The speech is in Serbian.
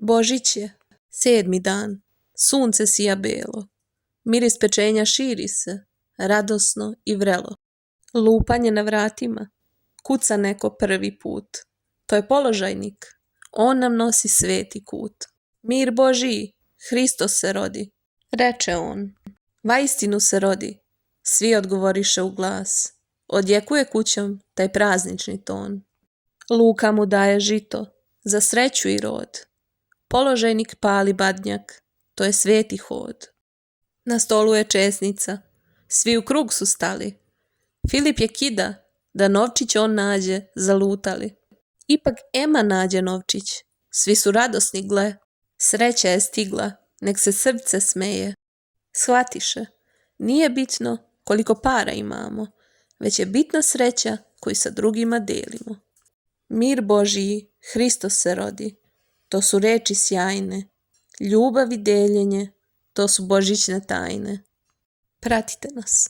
Božić je, 7. dan, sunce sija belo, miris pečenja širi se, radosno i vrelo. Lupanje na vratima, kuca neko prvi put, to je položajnik, on nam nosi sveti kut. Mir Božiji, Hristos se rodi, reče on, vaistinu se rodi, svi odgovoriše u glas, odjekuje kućom taj praznični ton. Luka mu daje žito, za sreću i rod, položajnik pali badnjak, to je sveti hod. Na stolu je česnica, svi u krug su stali, Filip je kida, da novčić on nađe, zalutali. Ipak Ema nađe novčić, svi su radosni gle, sreća je stigla, nek se srce smeje. Shvatiše, nije bitno koliko para imamo, već je bitna sreća koju sa drugima delimo. Mir Božiji, Hristos se rodi, to su reči sjajne, ljubav i deljenje, to su božićne tajne. Pratite nas.